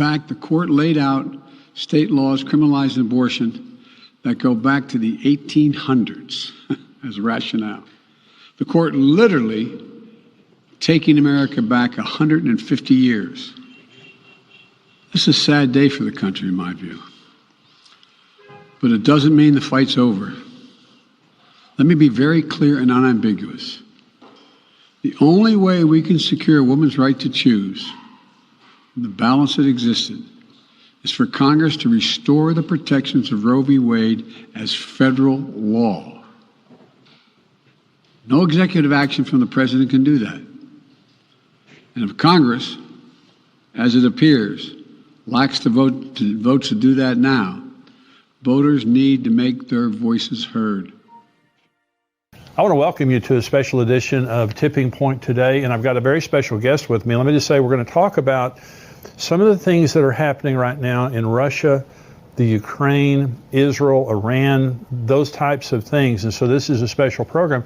fact, the court laid out state laws criminalizing abortion that go back to the 1800s as rationale. The court literally taking America back 150 years. This is a sad day for the country, in my view. But it doesn't mean the fight's over. Let me be very clear and unambiguous. The only way we can secure a woman's right to choose, and the balance that existed, is for Congress to restore the protections of Roe v. Wade as federal law. No executive action from the president can do that. And if Congress, as it appears, lacks the votes to do that now, voters need to make their voices heard. I want to welcome you to a special edition of Tipping Point today, and I've got a very special guest with me. Let me just say we're going to talk about some of the things that are happening right now in Russia, the Ukraine, Israel, Iran, those types of things. And so this is a special program.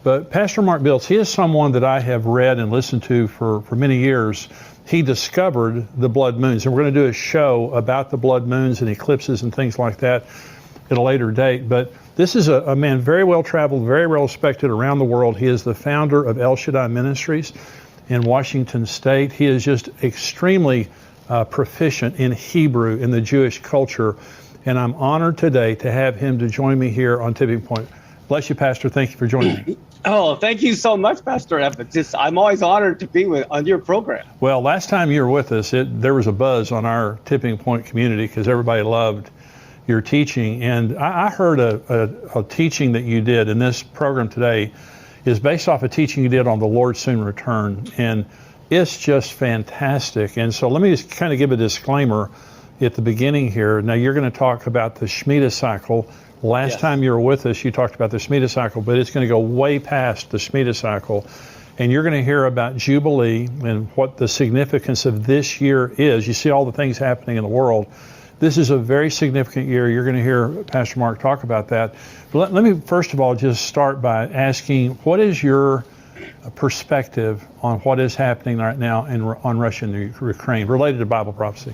But Pastor Mark Biltz, he is someone that I have read and listened to for many years. He discovered the blood moons, and we're going to do a show about the blood moons and eclipses and things like that at a later date. But this is a man very well traveled, very well respected around the world. He is the founder of El Shaddai Ministries in Washington State. He is just extremely proficient in Hebrew, in the Jewish culture. And I'm honored today to have him to join me here on Tipping Point. Bless you, Pastor. Thank you for joining me. Oh, thank you so much, Pastor Evans. I'm always honored to be on your program. Well, last time you were with us, there was a buzz on our Tipping Point community because everybody loved your teaching. And I heard a teaching that you did in this program today is based off a teaching you did on the Lord Soon Return. And it's just fantastic. And so let me just kind of give a disclaimer at the beginning here. Now, you're going to talk about the Shemitah cycle. Last time you were with us, you talked about the Shemitah cycle, but it's going to go way past the Shemitah cycle. And you're going to hear about Jubilee and what the significance of this year is. You see all the things happening in the world. This is a very significant year. You're going to hear Pastor Mark talk about that. But let me first of all just start by asking, what is your perspective on what is happening right now on Russia and Ukraine related to Bible prophecy?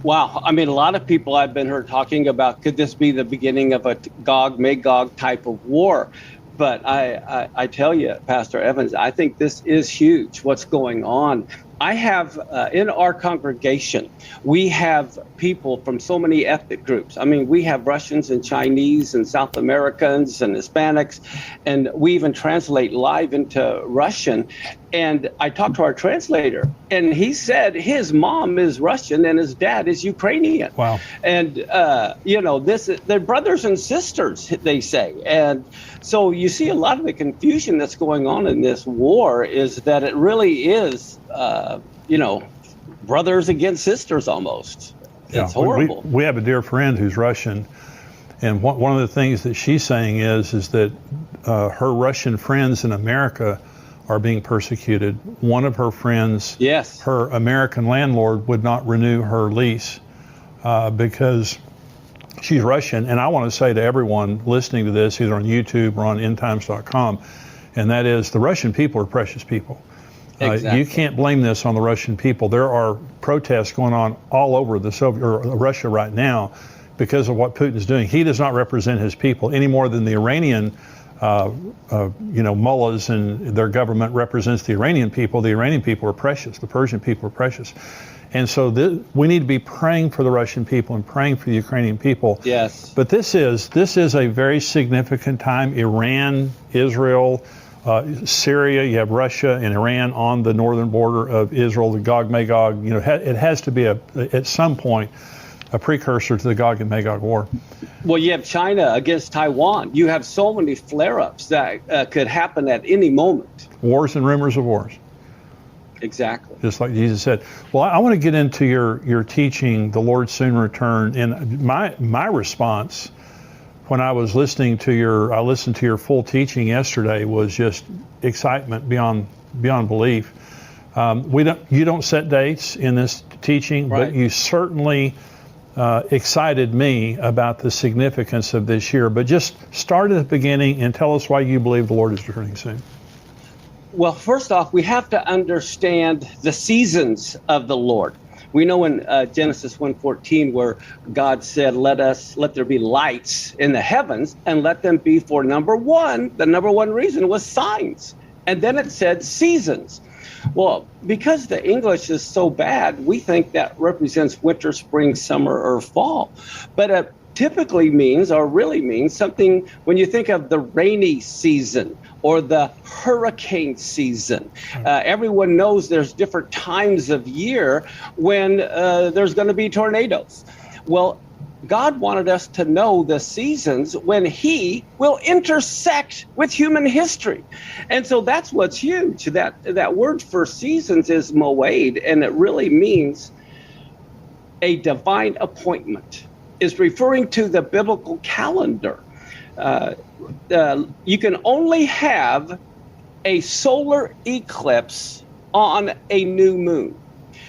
Wow. I mean, a lot of people I've been heard talking about, could this be the beginning of a Gog-Magog type of war? But I tell you, Pastor Evans, I think this is huge, what's going on. I have, in our congregation, we have people from so many ethnic groups. I mean, we have Russians and Chinese and South Americans and Hispanics, and we even translate live into Russian. And I talked to our translator, and he said his mom is Russian and his dad is Ukrainian. Wow. And, they're brothers and sisters, they say. And so you see a lot of the confusion that's going on in this war is that it really is, brothers against sisters almost. It's horrible. We have a dear friend who's Russian, and one of the things that she's saying is that her Russian friends in America are being persecuted. One of her friends, her American landlord, would not renew her lease because she's Russian. And I want to say to everyone listening to this, either on YouTube or on endtimes.com, and that is the Russian people are precious people. Exactly. You can't blame this on the Russian people. There are protests going on all over Russia right now because of what Putin is doing. He does not represent his people any more than the Iranian mullahs and their government represents the Iranian people. The Iranian people are precious. The Persian people are precious. And so we need to be praying for the Russian people and praying for the Ukrainian people. Yes. But this is a very significant time. Iran, Israel, Syria, you have Russia and Iran on the northern border of Israel, the Gog-Magog. It has to be at some point a precursor to the Gog and Magog war. Well, you have China against Taiwan. You have so many flare-ups that could happen at any moment. Wars and rumors of wars. Exactly. Just like Jesus said. Well, I want to get into your teaching, the Lord Soon Return, and my response when I was listening to your full teaching yesterday was just excitement beyond belief. You don't set dates in this teaching, right, but you certainly excited me about the significance of this year. But just start at the beginning and tell us why you believe the Lord is returning soon. Well, first off, we have to understand the seasons of the Lord. We know in Genesis 1:14 where God said, let there be lights in the heavens, and let them be for number one. The number one reason was signs. And then it said seasons. Well, because the English is so bad, we think that represents winter, spring, summer, or fall. But it typically means, or really means, something when you think of the rainy season or the hurricane season. Everyone knows there's different times of year when there's going to be tornadoes. Well, God wanted us to know the seasons when he will intersect with human history. And so that's what's huge. That word for seasons is moed, and it really means a divine appointment. Is referring to the biblical calendar. You can only have a solar eclipse on a new moon.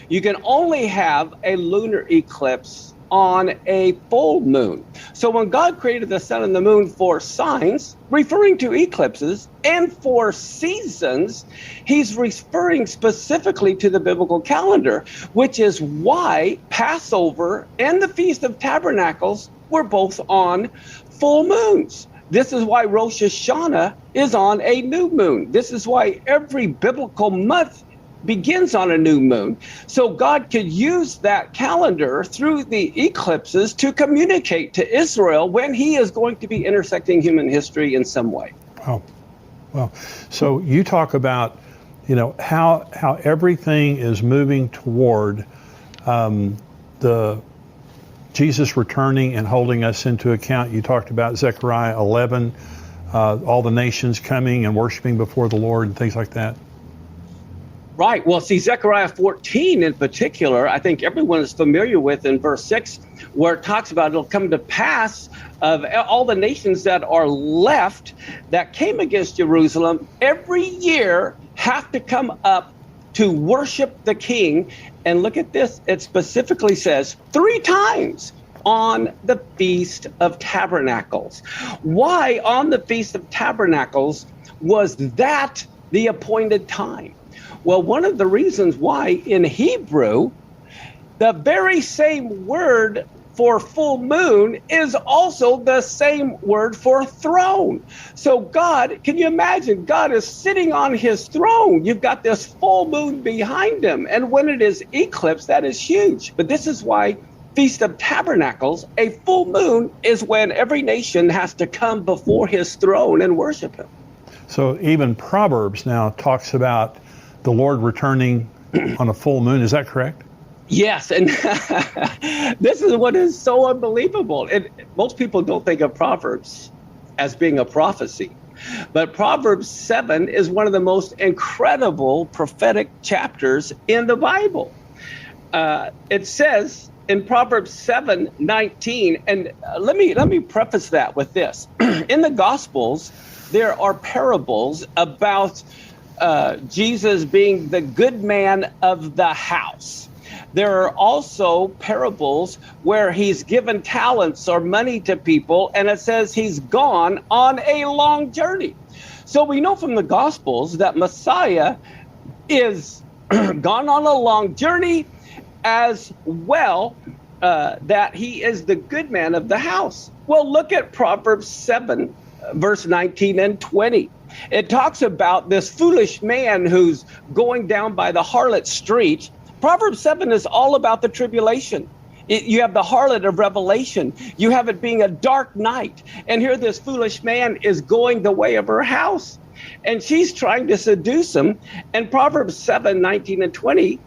You can only have a lunar eclipse on a full moon. So when God created the sun and the moon for signs, referring to eclipses, and for seasons, he's referring specifically to the biblical calendar, which is why Passover and the Feast of Tabernacles were both on full moons. This is why Rosh Hashanah is on a new moon. This is why every biblical month begins on a new moon. So God could use that calendar through the eclipses to communicate to Israel when he is going to be intersecting human history in some way. Wow. Well, so you talk about, how everything is moving toward the Jesus returning and holding us into account. You talked about Zechariah 11, all the nations coming and worshiping before the Lord and things like that. Right. Well, see, Zechariah 14 in particular, I think everyone is familiar with in verse 6, where it talks about it'll come to pass of all the nations that are left that came against Jerusalem every year have to come up to worship the king. And look at this. It specifically says 3 times on the Feast of Tabernacles. Why on the Feast of Tabernacles was that the appointed time? Well, one of the reasons why in Hebrew, the very same word for full moon is also the same word for throne. So God, can you imagine? God is sitting on his throne. You've got this full moon behind him. And when it is eclipsed, that is huge. But this is why Feast of Tabernacles, a full moon, is when every nation has to come before his throne and worship him. So even Proverbs now talks about the Lord returning on a full moon. Is that correct? Yes, and this is what is so unbelievable. Most people don't think of Proverbs as being a prophecy, but Proverbs 7 is one of the most incredible prophetic chapters in the Bible. It says in Proverbs 7:19, and let me preface that with this. In the Gospels, there are parables about Jesus being the good man of the house. There are also parables where he's given talents or money to people, and it says he's gone on a long journey. So we know from the Gospels that Messiah is gone on a long journey, as well that he is the good man of the house. Well, look at Proverbs 7, verse 19 and 20. It talks about this foolish man who's going down by the harlot street. Proverbs 7 is all about the tribulation. You have the harlot of Revelation. You have it being a dark night. And here this foolish man is going the way of her house. And she's trying to seduce him. And Proverbs 7, 19 and 20,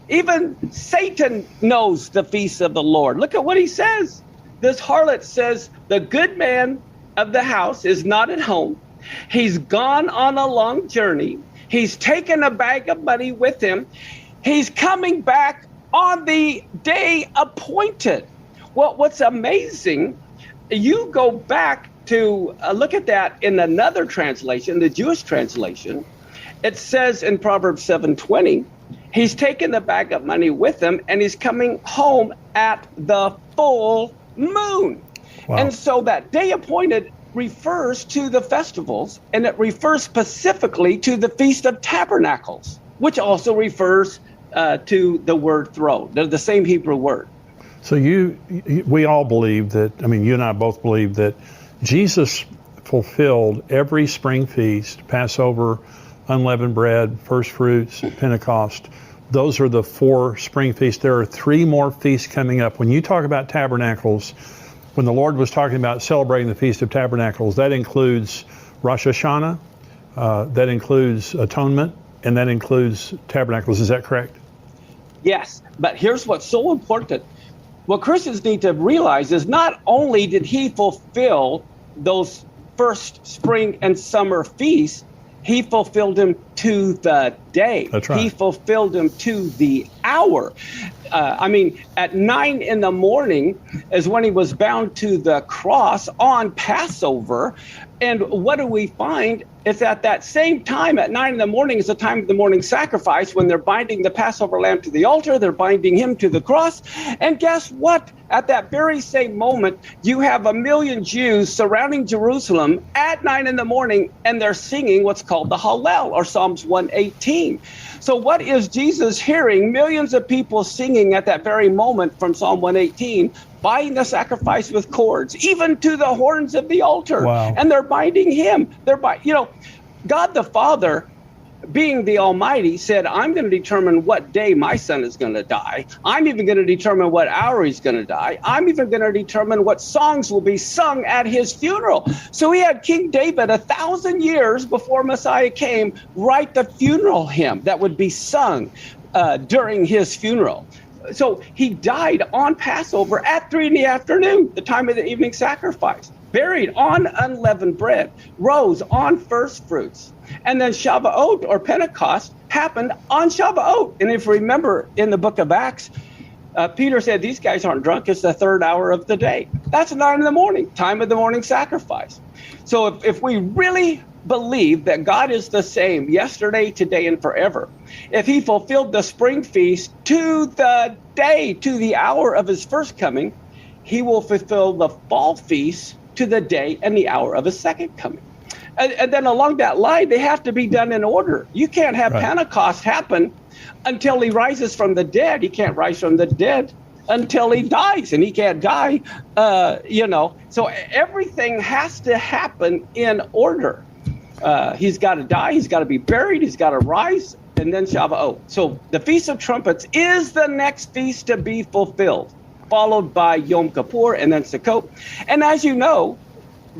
even Satan knows the feasts of the Lord. Look at what he says. This harlot says, the good man of the house is not at home. He's gone on a long journey. He's taken a bag of money with him. He's coming back on the day appointed. Well, what's amazing, you go back to look at that in another translation, the Jewish translation. It says in Proverbs 7:20, he's taken the bag of money with him and he's coming home at the full moon. Wow. And so that day appointed refers to the festivals, and it refers specifically to the Feast of Tabernacles, which also refers to the word throw. They're the same Hebrew word. So we all believe that, I mean, you and I both believe that Jesus fulfilled every spring feast, Passover, unleavened bread, first fruits, Pentecost. Those are the 4 spring feasts. There are 3 more feasts coming up. When you talk about tabernacles, when the Lord was talking about celebrating the Feast of Tabernacles, that includes Rosh Hashanah, that includes Atonement, and that includes Tabernacles. Is that correct? Yes, but here's what's so important. What Christians need to realize is not only did he fulfill those first spring and summer feasts, he fulfilled them to the day. That's right. He fulfilled them to the hour. At 9 in the morning is when he was bound to the cross on Passover. And what do we find? It's at that same time, at 9 in the morning, is the time of the morning sacrifice, when they're binding the Passover lamb to the altar, they're binding him to the cross. And guess what? At that very same moment, you have 1 million Jews surrounding Jerusalem at 9 in the morning, and they're singing what's called the Hallel, or Psalms 118. So what is Jesus hearing? Millions of people singing at that very moment from Psalm 118, binding the sacrifice with cords, even to the horns of the altar. Wow. And they're binding him. God the Father, being the Almighty, said, I'm going to determine what day my son is going to die. I'm even going to determine what hour he's going to die. I'm even going to determine what songs will be sung at his funeral. So he had King David 1,000 years before Messiah came write the funeral hymn that would be sung during his funeral. So he died on Passover at 3 in the afternoon, the time of the evening sacrifice, buried on unleavened bread, rose on first fruits. And then Shavuot, or Pentecost, happened on Shavuot. And if you remember in the book of Acts, Peter said, these guys aren't drunk. It's the 3rd hour of the day. That's 9 in the morning, time of the morning sacrifice. So if we really believe that God is the same yesterday, today, and forever, if he fulfilled the spring feast to the day, to the hour of his first coming, he will fulfill the fall feast to the day and the hour of his second coming. And then along that line, they have to be done in order. You can't have Pentecost happen until he rises from the dead. He can't rise from the dead until he dies, and he can't die, So everything has to happen in order. He's got to die, he's got to be buried, he's got to rise, and then Shavuot. So the Feast of Trumpets is the next feast to be fulfilled, followed by Yom Kippur and then Sukkot. And as you know,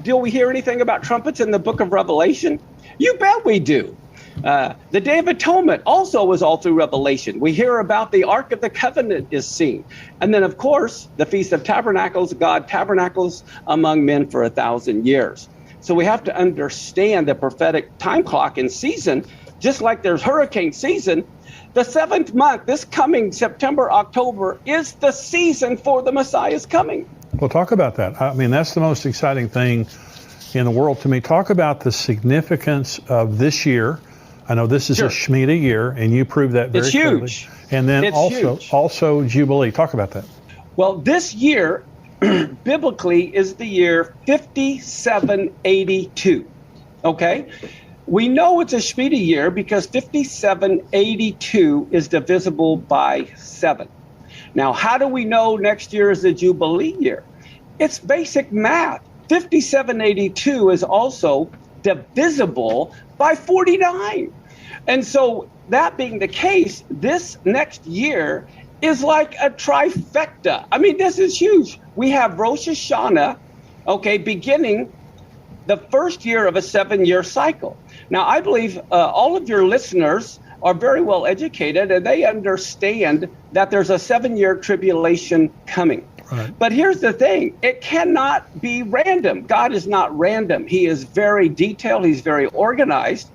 do we hear anything about trumpets in the book of Revelation? You bet we do. The Day of Atonement also was all through Revelation. We hear about the Ark of the Covenant is seen. And then, of course, the Feast of Tabernacles, God tabernacles among men for 1,000 years. So we have to understand the prophetic time clock and season, just like there's hurricane season. The 7th month, this coming September, October, is the season for the Messiah's coming. Well, talk about that. I mean, that's the most exciting thing in the world to me. Talk about the significance of this year. I know this is a Shemitah year, and you proved that very clearly. It's huge. And then It's also Jubilee. Talk about that. Well, this year, biblically, is the year 5782. Okay? We know it's a Shemitah year because 5782 is divisible by 7. Now, how do we know next year is the Jubilee year? It's basic math. 5782 is also divisible by 49. And so that being the case, this next year is like a trifecta. I mean, this is huge. We have Rosh Hashanah, beginning the first year of a 7-year cycle. Now, I believe all of your listeners are very well educated, and they understand that there's a 7-year tribulation coming. Right. But here's the thing. It cannot be random. God is not random. He is very detailed. He's very organized.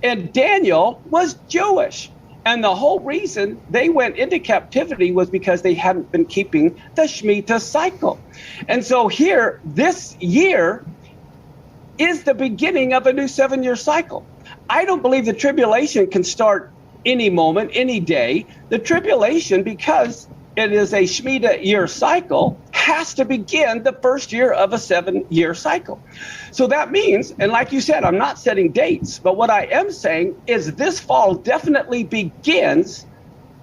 And Daniel was Jewish. And the whole reason they went into captivity was because they hadn't been keeping the Shemitah cycle. And so here, this year is the beginning of a new 7-year cycle. I don't believe the tribulation can start any moment, any day. The tribulation, because it is a Shemitah year cycle, has to begin the first year of a 7-year cycle. So that means, and like you said, I'm not setting dates, but what I am saying is this fall definitely begins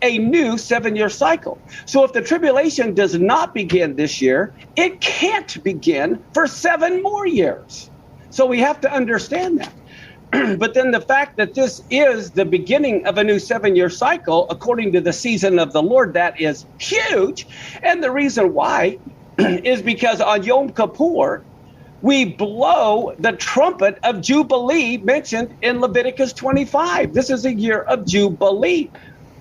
a new 7-year cycle. So if the tribulation does not begin this year, it can't begin for 7 more years. So we have to understand that. But then the fact that this is the beginning of a new 7-year cycle, according to the season of the Lord, that is huge. And the reason why is because on Yom Kippur, we blow the trumpet of Jubilee mentioned in Leviticus 25. This is a year of Jubilee.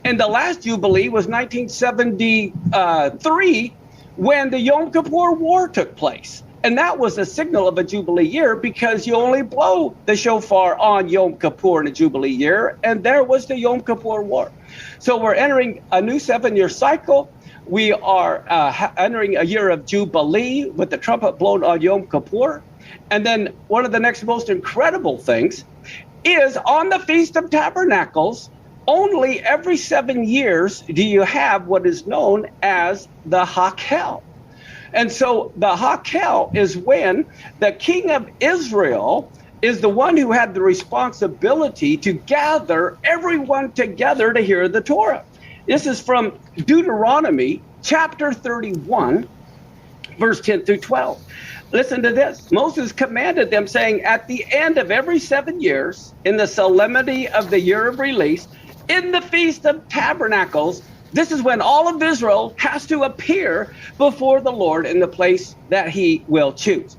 And the last Jubilee was 1973 when the Yom Kippur War took place. And that was a signal of a Jubilee year because you only blow the shofar on Yom Kippur in a Jubilee year. And there was the Yom Kippur War. So we're entering a new 7-year cycle. We are entering a year of Jubilee with the trumpet blown on Yom Kippur. And then one of the next most incredible things is on the Feast of Tabernacles, only every 7 years do you have what is known as the Hakel. And so the Hakel is when the king of Israel is the one who had the responsibility to gather everyone together to hear the Torah. This is from Deuteronomy chapter 31, verse 10 through 12. Listen to this. Moses commanded them, saying, at the end of every 7 years, in the solemnity of the year of release, in the Feast of Tabernacles, this is when all of Israel has to appear before the Lord in the place that he will choose.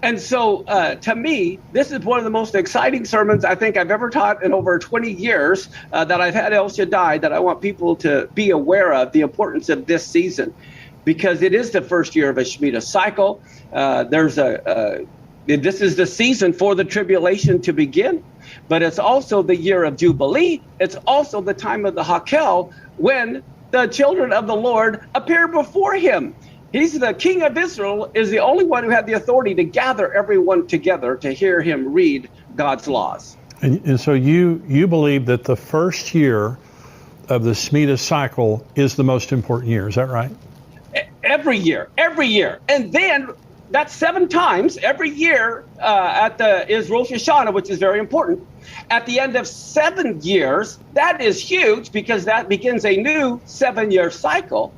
And so to me, this is one of the most exciting sermons I think I've ever taught in over 20 years that I've had El Shaddai, that I want people to be aware of the importance of this season, because it is the first year of a Shemitah cycle. This is the season for the tribulation to begin, but it's also the year of Jubilee. It's also the time of the Hakel, when the children of the Lord appear before him. He's the king of Israel, is the only one who had the authority to gather everyone together to hear him read God's laws. And so you believe that the first year of the Shemitah cycle is the most important year, is that right? Every year. And then that's 7 times every year is Rosh Hashanah, which is very important. At the end of 7 years, that is huge because that begins a new 7-year cycle.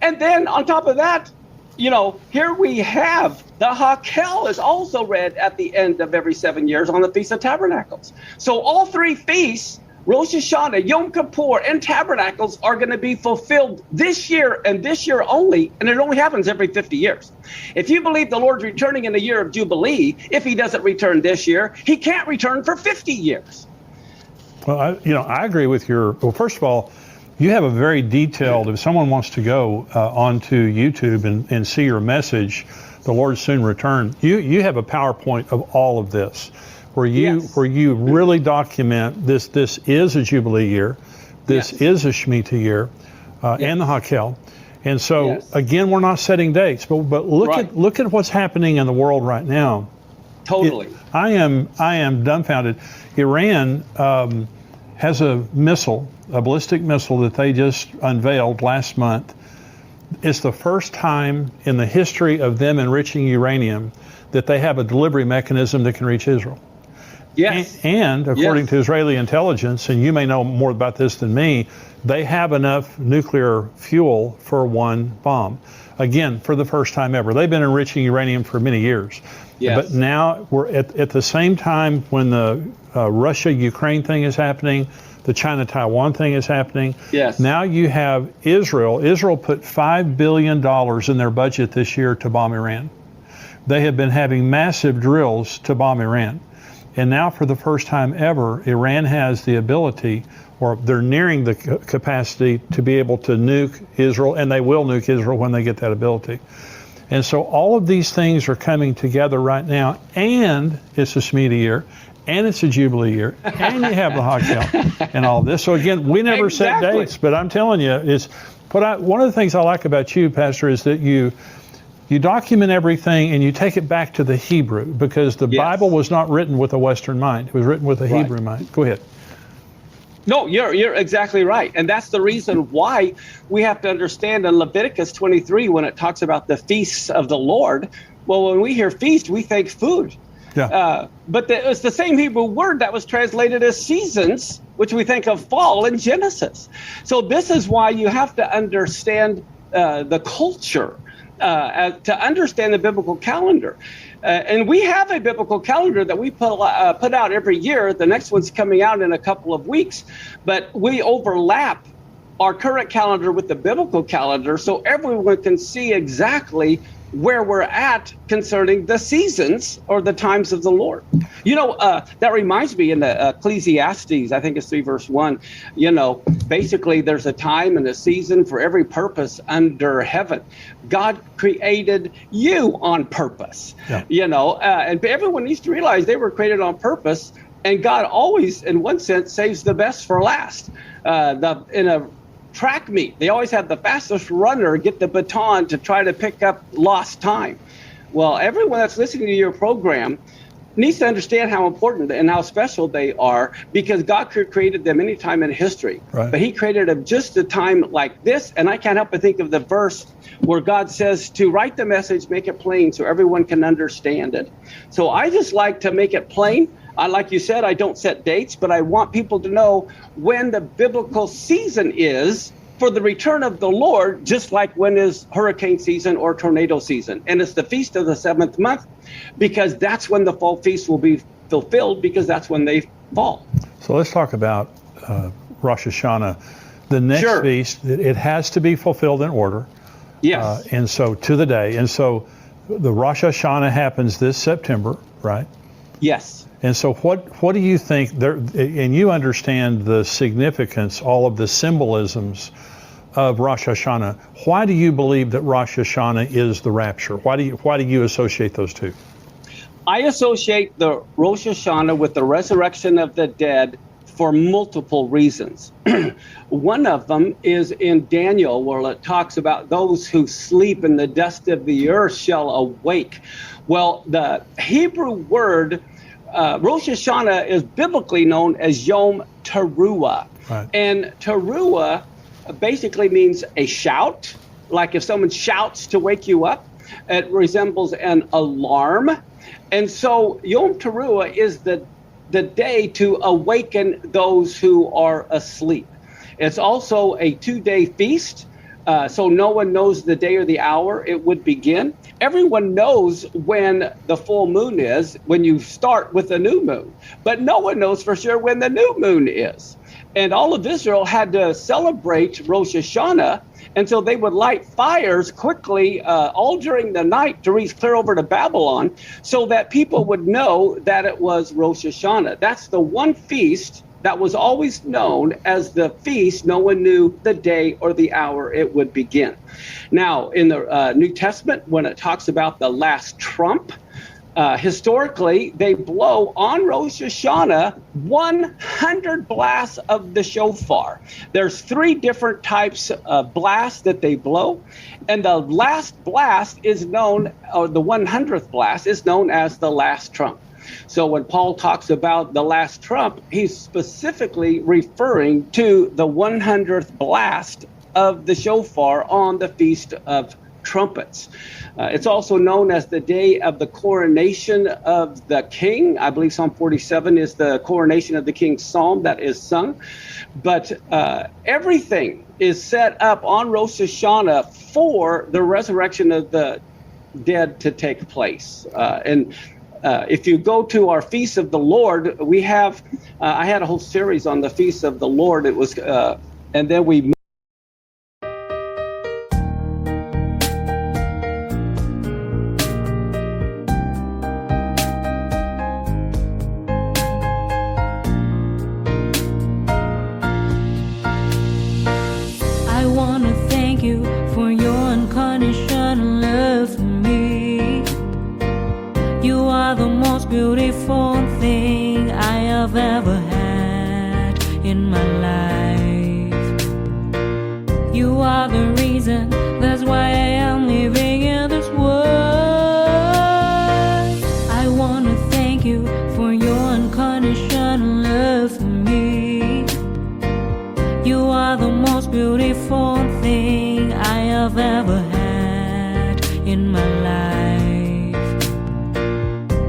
And then on top of that, here we have the Hakel is also read at the end of every 7 years on the Feast of Tabernacles. So all 3 feasts, Rosh Hashanah, Yom Kippur, and Tabernacles, are going to be fulfilled this year and this year only, and it only happens every 50 years. If you believe the Lord's returning in the year of Jubilee, if he doesn't return this year, he can't return for 50 years. Well, I agree with well, first of all, you have a very detailed, if someone wants to go onto YouTube and see your message, the Lord's soon return, you have a PowerPoint of all of this. Where you really document this is a Jubilee year, this is a Shemitah year, and the Hakel. And so again, we're not setting dates, but look at what's happening in the world right now. Totally. I am dumbfounded. Iran has a ballistic missile that they just unveiled last month. It's the first time in the history of them enriching uranium that they have a delivery mechanism that can reach Israel. Yes. And according to Israeli intelligence, and you may know more about this than me, they have enough nuclear fuel for 1 bomb. Again, for the first time ever. They've been enriching uranium for many years. Yes. But now we're at the same time when the Russia-Ukraine thing is happening, the China-Taiwan thing is happening. Yes. Now you have Israel. Israel put $5 billion in their budget this year to bomb Iran. They have been having massive drills to bomb Iran. And now for the first time ever, Iran has the ability, or they're nearing the capacity to be able to nuke Israel, and they will nuke Israel when they get that ability. And so all of these things are coming together right now, and it's a Shemitah year, and it's a Jubilee year, and you have the Hakel and all this. So again, we never set dates, but I'm telling you, one of the things I like about you, Pastor, is that you document everything and you take it back to the Hebrew, because the Bible was not written with a Western mind. It was written with a Hebrew mind. Go ahead. No, you're exactly right. And that's the reason why we have to understand in Leviticus 23, when it talks about the feasts of the Lord, well, when we hear feast, we think food. Yeah. But it's the same Hebrew word that was translated as seasons, which we think of fall in Genesis. So this is why you have to understand the culture to understand the biblical calendar. And we have a biblical calendar that we put out every year. The next one's coming out in a couple of weeks, but we overlap our current calendar with the biblical calendar so everyone can see exactly where we're at concerning the seasons or the times of the Lord. That reminds me in the Ecclesiastes, I think it's 3 verse 1, basically there's a time and a season for every purpose under heaven. God created you on purpose, and everyone needs to realize they were created on purpose, and God always, in one sense, saves the best for last. In a track meet, they always have the fastest runner get the baton to try to pick up lost time. Well, everyone that's listening to your program needs to understand how important and how special they are, because God created them any time in history. Right. But he created them just a time like this. And I can't help but think of the verse where God says to write the message, make it plain so everyone can understand it. So I just like to make it plain. Like you said, I don't set dates, but I want people to know when the biblical season is for the return of the Lord, just like when is hurricane season or tornado season. And it's the feast of the 7th month, because that's when the fall feast will be fulfilled, because that's when they fall. So let's talk about Rosh Hashanah. The next feast, it has to be fulfilled in order. Yes. And so to the day. And so the Rosh Hashanah happens this September, right? Yes. And so what do you think there, and you understand the significance, all of the symbolisms of Rosh Hashanah. Why do you believe that Rosh Hashanah is the rapture? Why do you associate those two? I associate the Rosh Hashanah with the resurrection of the dead for multiple reasons. One of them is in Daniel, where it talks about those who sleep in the dust of the earth shall awake. Well, the Hebrew word Rosh Hashanah is biblically known as Yom Teruah. Right. And Teruah basically means a shout, like if someone shouts to wake you up. It resembles an alarm. And so Yom Teruah is the day to awaken those who are asleep. It's also a 2-day feast. So no one knows the day or the hour it would begin. Everyone knows when the full moon is, when you start with the new moon, but no one knows for sure when the new moon is. And all of Israel had to celebrate Rosh Hashanah, and so they would light fires quickly all during the night to reach clear over to Babylon, so that people would know that it was Rosh Hashanah. That's the one feast that was always known as the feast. No one knew the day or the hour it would begin. Now, in the New Testament, when it talks about the last trump, historically, they blow on Rosh Hashanah 100 blasts of the shofar. There's 3 different types of blasts that they blow, and the last blast is known, or the 100th blast is known as the last trump. So when Paul talks about the last trump, he's specifically referring to the 100th blast of the shofar on the Feast of Trumpets. It's also known as the day of the coronation of the king. I believe Psalm 47 is the coronation of the king's psalm that is sung. But everything is set up on Rosh Hashanah for the resurrection of the dead to take place. If you go to our Feast of the Lord, we have, I had a whole series on the Feast of the Lord. It was, and then we I want to thank you for your unconditional love for me. You are the most beautiful thing I have ever had in my life. You are the reason, that's why I am living in this world. I want to thank you for your unconditional love for me. You are the most beautiful thing I have ever had in my life.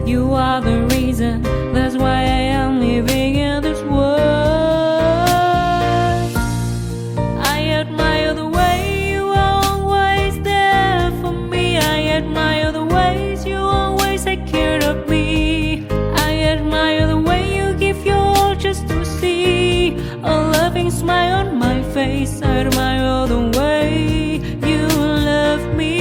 You are are the reason, that's why I am living in this world. I admire the way you are always there for me. I admire the ways you always take care of me. I admire the way you give your all just to see a loving smile on my face. I admire the way you love me.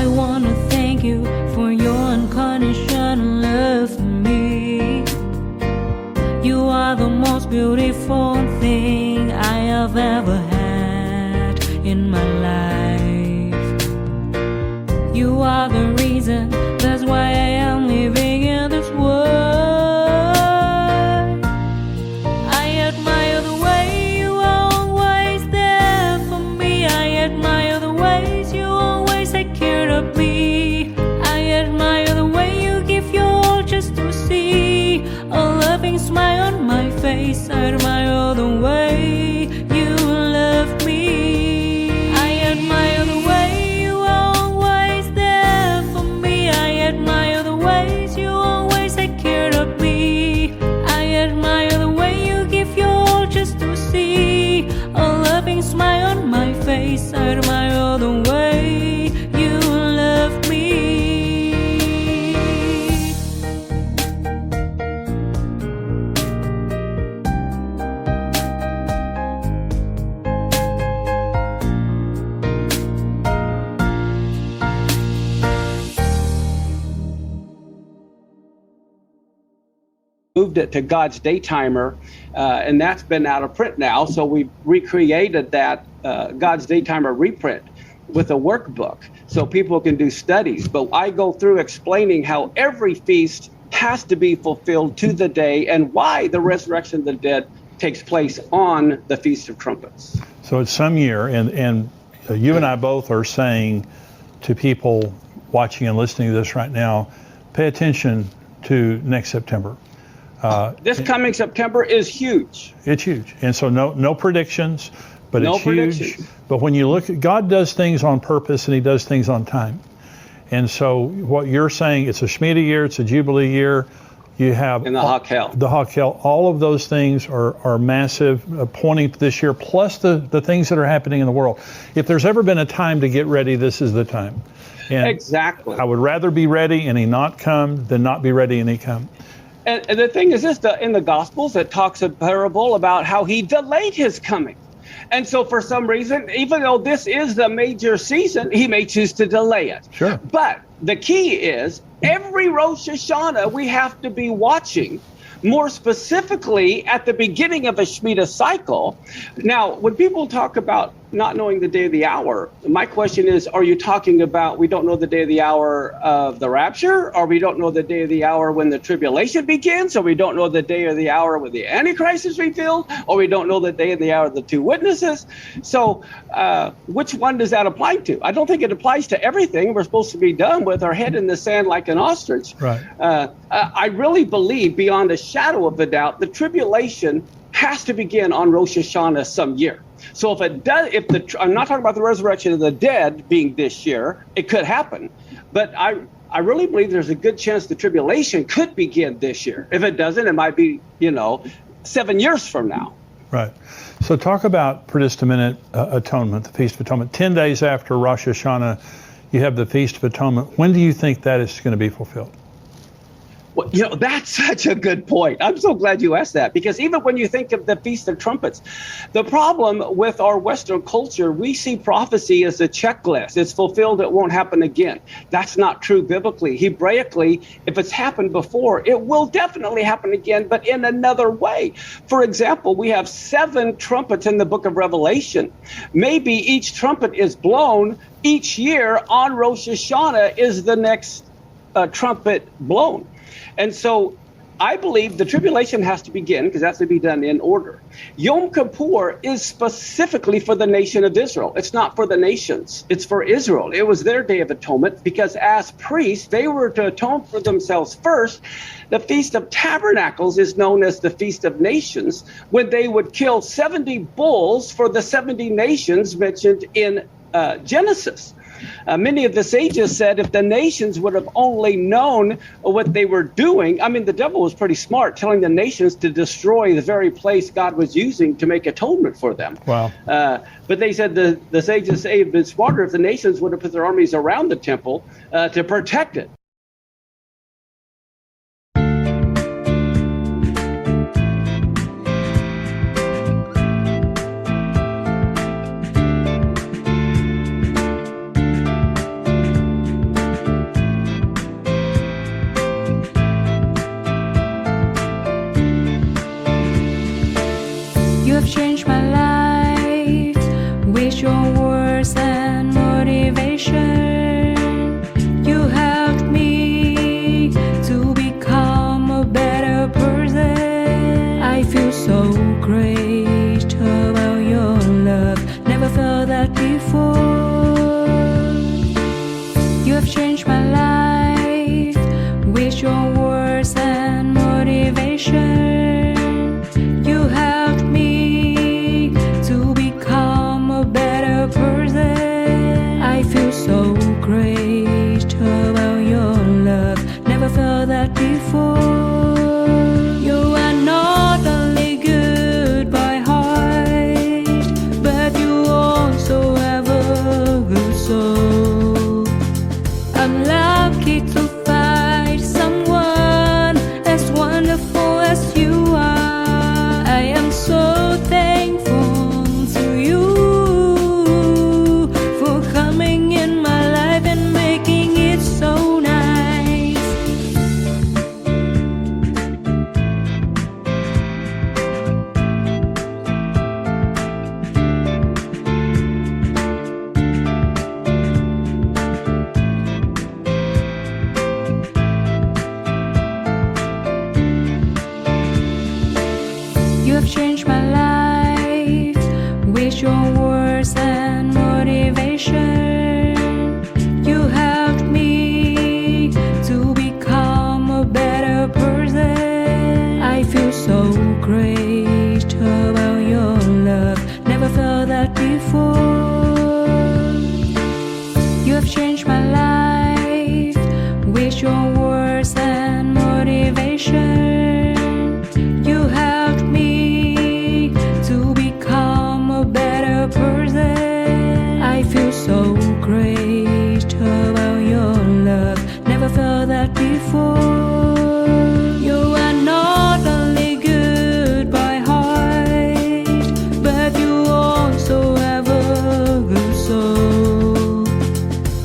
I wanna thank you for your unconditional love for me. You are the most beautiful thing I have ever had in my life. You are the reason, that's why I am living in this world. I admire the way you are always there for me. I admire the ways you always take care of me. I admire the way you give your all just to see a loving smile on my face. I admire the way you love me. I admire the way you are always there for me. I admire the ways you always take care of me. I admire the way you give your all just to see a loving smile on my face. I admire the way you love me. Moved it to God's Day Timer, and that's been out of print now. So we recreated that God's Day Timer reprint with a workbook so people can do studies. But I go through explaining how every feast has to be fulfilled to the day and why the resurrection of the dead takes place on the Feast of Trumpets. So it's some year, and you and I both are saying to people watching and listening to this right now, pay attention to next September. This coming September is huge. It's huge. And so no predictions, but No it's huge. predictions. But when you look at, God does things on purpose and he does things on time. And so what you're saying, it's a Shemitah year, it's a Jubilee year. You have In the Hakel. The Hakel. All of those things are massive, pointing to this year, plus the things that are happening in the world. If there's ever been a time to get ready, this is the time. And Exactly. I would rather be ready and he not come than not be ready and he come. And the thing is this, in the Gospels, it talks a parable about how he delayed his coming. And so for some reason, even though this is the major season, he may choose to delay it. Sure. But the key is every Rosh Hashanah, we have to be watching, more specifically at the beginning of a Shemitah cycle. Now, when people talk about not knowing the day of the hour, my question is, are you talking about we don't know the day of the hour of the rapture, or we don't know the day of the hour when the tribulation begins, or we don't know the day of the hour when the Antichrist is revealed, or we don't know the day and the hour of the two witnesses? So which one does that apply to? I don't think it applies to everything. We're supposed to be done with our head in the sand like an ostrich. Right. I really believe beyond a shadow of a doubt, the tribulation has to begin on Rosh Hashanah some year. So if it does, I'm not talking about the resurrection of the dead being this year, it could happen. But I really believe there's a good chance the tribulation could begin this year. If it doesn't, it might be, 7 years from now. Right. So talk about, for just a minute, atonement, the Feast of Atonement. 10 days after Rosh Hashanah, you have the Feast of Atonement. When do you think that is going to be fulfilled? Well, that's such a good point. I'm so glad you asked that, because even when you think of the Feast of Trumpets, the problem with our Western culture, we see prophecy as a checklist. It's fulfilled, it won't happen again. That's not true biblically. Hebraically, if it's happened before, it will definitely happen again, but in another way. For example, we have 7 trumpets in the book of Revelation. Maybe each trumpet is blown each year on Rosh Hashanah is the next trumpet blown. And so I believe the tribulation has to begin because that's to be done in order. Yom Kippur is specifically for the nation of Israel. It's not for the nations. It's for Israel. It was their Day of Atonement because as priests, they were to atone for themselves first. The Feast of Tabernacles is known as the Feast of Nations, when they would kill 70 bulls for the 70 nations mentioned in Genesis. Many of the sages said if the nations would have only known what they were doing, I mean, the devil was pretty smart, telling the nations to destroy the very place God was using to make atonement for them. Wow. But they said the sages say it would have been smarter if the nations would have put their armies around the temple to protect it. You have changed my life with your words and motivation. You helped me to become a better person. I feel so great about your love. Never felt that before. You have changed my life with your words and motivation. You helped me to become a better person. I feel so great about your love. Never felt that before. You are not only good by heart, but you also have a good soul. I'm lucky to find someone as wonderful as you are. I am so thankful to you for coming in my life and making it so nice. You have changed my life with your words and motivation. You helped me to become a better person. I feel so great about your love. Never felt that before. You have changed my life with your words and motivation. You helped me to become a better person. I feel so great about your love. Never felt that before. You are not only good by heart, but you also have a good soul.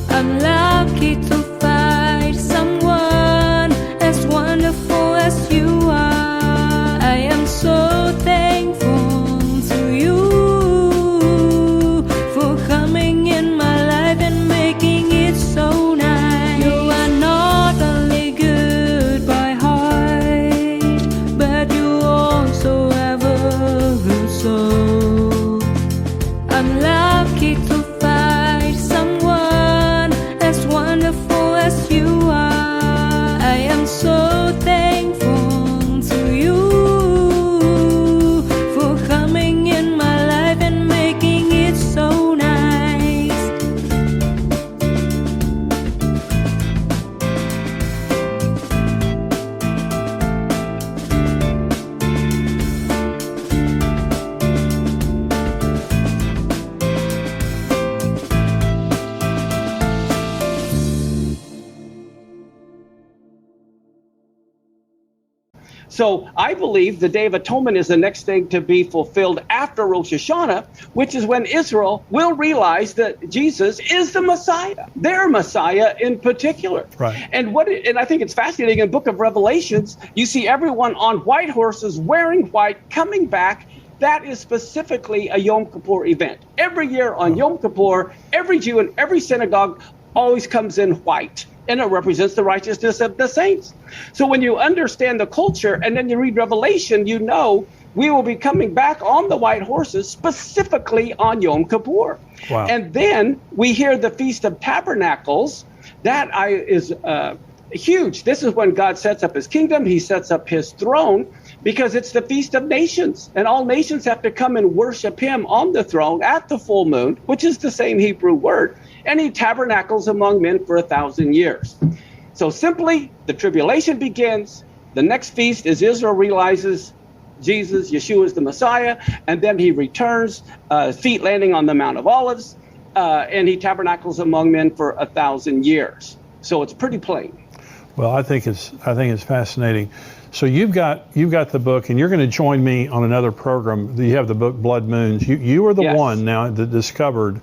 I'm lucky to find someone as wonderful as you are. I am so thankful to you for coming in my life and making it so nice. You are not only good by heart, but you also have a good soul. I'm lucky to find someone as wonderful as you are. I am so thankful to you for coming in my life and making it so nice. So I believe the Day of Atonement is the next thing to be fulfilled after Rosh Hashanah, which is when Israel will realize that Jesus is the Messiah, their Messiah in particular. Right. And I think it's fascinating in the book of Revelations, you see everyone on white horses wearing white coming back. That is specifically a Yom Kippur event. Every year on Yom Kippur, every Jew in every synagogue always comes in white. and it represents the righteousness of the saints. So when you understand the culture and then you read Revelation, you know we will be coming back on the white horses, specifically on Yom Kippur. Wow. And then we hear the Feast of Tabernacles. That is huge. This is when God sets up his kingdom. He sets up his throne because it's the Feast of Nations. And all nations have to come and worship him on the throne at the full moon, which is the same Hebrew word. And he tabernacles among men for 1,000 years. So simply, the tribulation begins. The next feast is Israel realizes Jesus, Yeshua is the Messiah, and then he returns, feet landing on the Mount of Olives, and he tabernacles among men for 1,000 years. So it's pretty plain. Well, I think it's fascinating. So you've got the book, and you're going to join me on another program. You have the book Blood Moons. You are the Yes. one now that discovered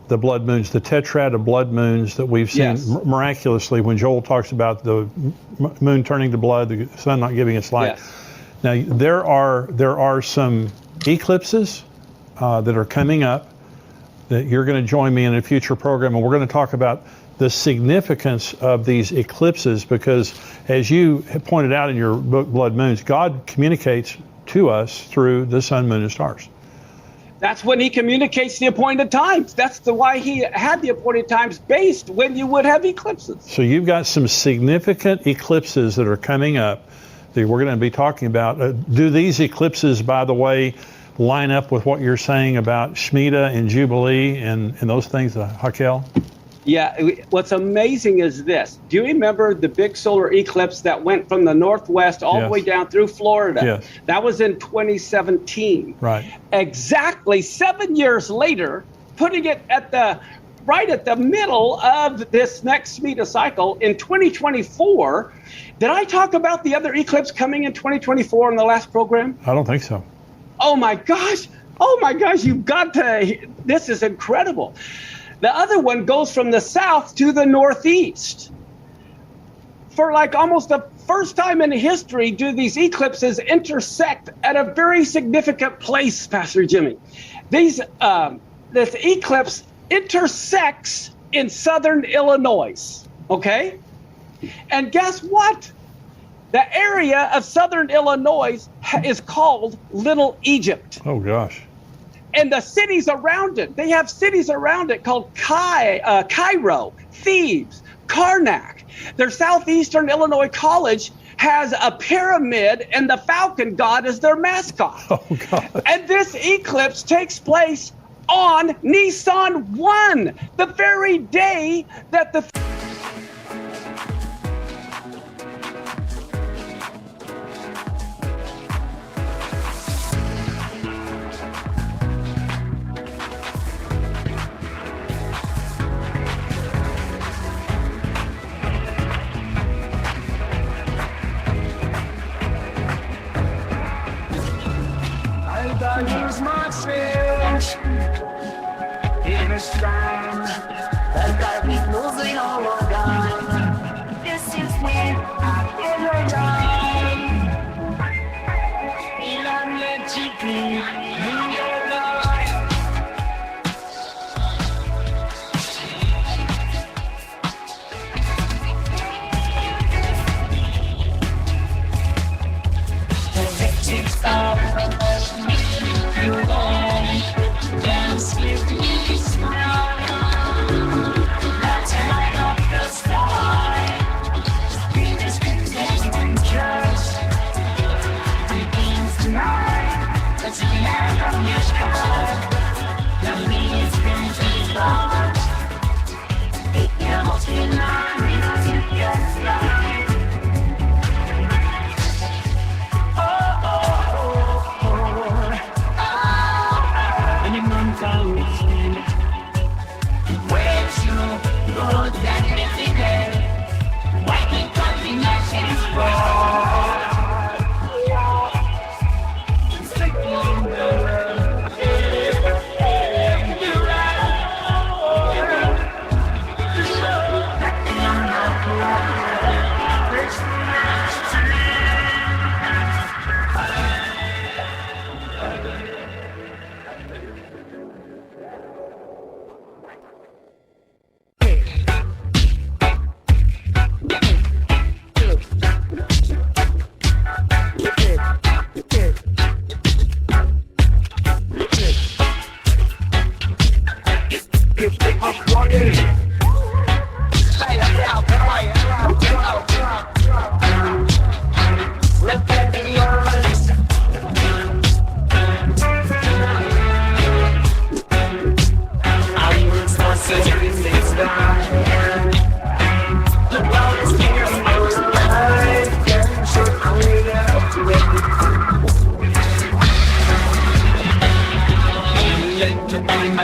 the blood moons, the tetrad of blood moons that we've seen Yes. miraculously when Joel talks about the moon turning to blood, the sun not giving its light. Yes. Now there are some eclipses that are coming up that you're going to join me in a future program, and we're going to talk about the significance of these eclipses, because as you have pointed out in your book Blood Moons, God communicates to us through the sun, moon, and stars. That's when he communicates the appointed times. That's why he had the appointed times based when you would have eclipses. So you've got some significant eclipses that are coming up that we're going to be talking about. Do these eclipses, by the way, line up with what you're saying about Shemitah and Jubilee and those things, Hakel? Yeah, what's amazing is this. Do you remember the big solar eclipse that went from the northwest all the Yes. way down through Florida? Yes. That was in 2017. Right. Exactly 7 years later, putting it right at the middle of this next Shemitah cycle in 2024. Did I talk about the other eclipse coming in 2024 in the last program? I don't think so. Oh my gosh, you've got to, this is incredible. The other one goes from the south to the northeast. For like almost the first time in history, do these eclipses intersect at a very significant place, Pastor Jimmy. This eclipse intersects in southern Illinois, okay? And guess what? The area of southern Illinois is called Little Egypt. Oh, gosh. And the cities around it, they have cities around it called Cairo, Thebes, Karnak. Their Southeastern Illinois College has a pyramid and the falcon god is their mascot. Oh, God. And this eclipse takes place on Nisan 1, the very day that the I use my speech in a strand that I be losing all of time. This is when I feel alive. And I'm legally in your life. The victim stop. You won't dance with me, smile. That's light up the sky. Be this and just begins tonight. Let's land on your sky. The meaning's been too long. It can't be long enough to get fly.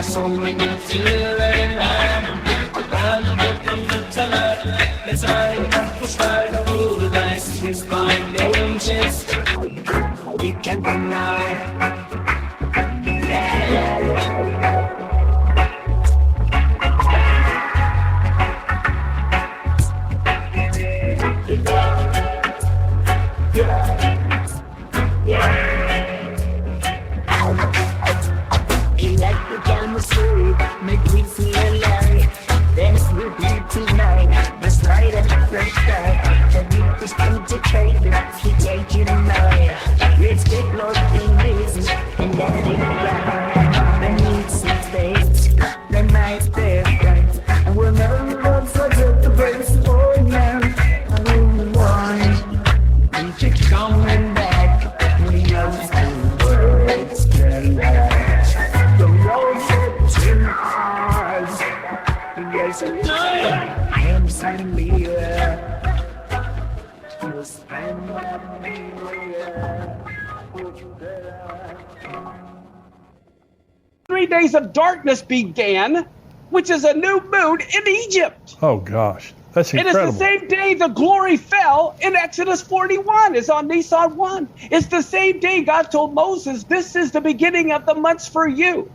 so many feeling. Let's try to roll the dice. His blind angels, we can't deny. Electric chemistry, make me feel alive. Dance with me tonight. Let's try to break that. The beat is integrated. He take you tonight. Let's get lost in this and let it ride. I need some space. The night's different, and we'll never forget the best boy man. I don't want. We keep coming back. We know the words can last. The road's in ours. Yes, I am signing me there. You spend me there. 3 days of darkness began, which is a new moon in Egypt. Oh, gosh. That's It is incredible. the same day the glory fell in Exodus 41. It's on Nisan 1. It's the same day God told Moses, this is the beginning of the months for you.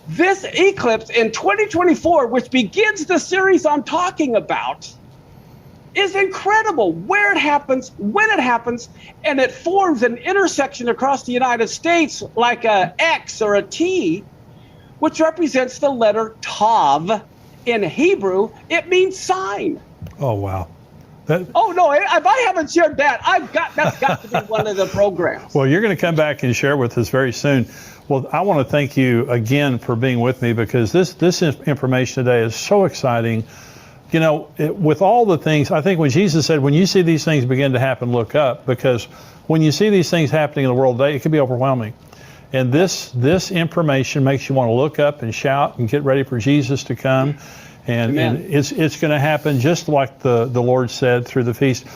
This eclipse in 2024, which begins the series I'm talking about, is incredible. Where it happens, when it happens, and it forms an intersection across the United States like a X or a T, which represents the letter Tav. In Hebrew, it means sign. Oh, wow. Oh, no, if I haven't shared that, that's got to be one of the programs. Well, you're going to come back and share with us very soon. Well, I want to thank you again for being with me, because this information today is so exciting. You know, with all the things, I think when Jesus said, when you see these things begin to happen, look up, because when you see these things happening in the world today, it can be overwhelming. And this information makes you want to look up and shout and get ready for Jesus to come. And it's going to happen just like the Lord said through the feast.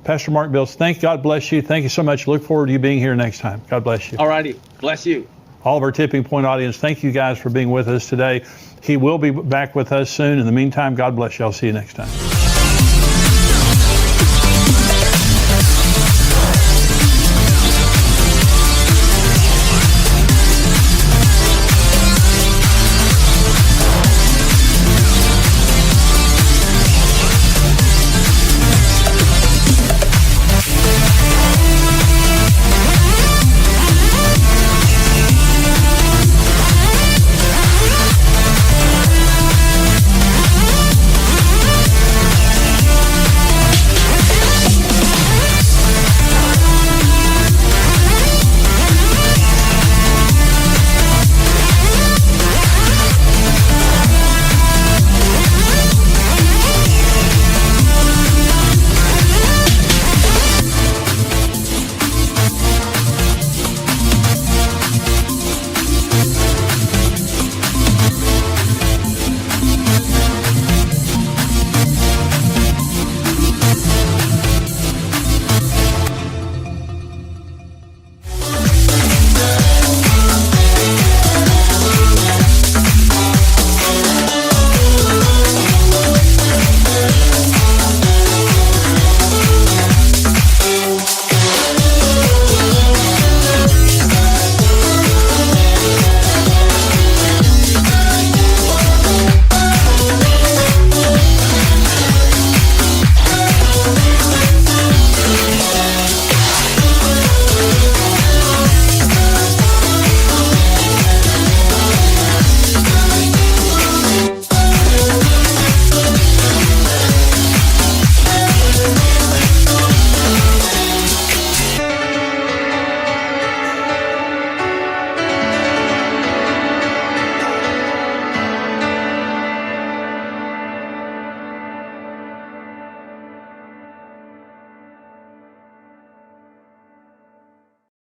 Pastor Mark Bills, God bless you. Thank you so much. Look forward to you being here next time. God bless you. All righty. Bless you. All of our Tipping Point audience, thank you guys for being with us today. He will be back with us soon. In the meantime, God bless you. I'll see you next time.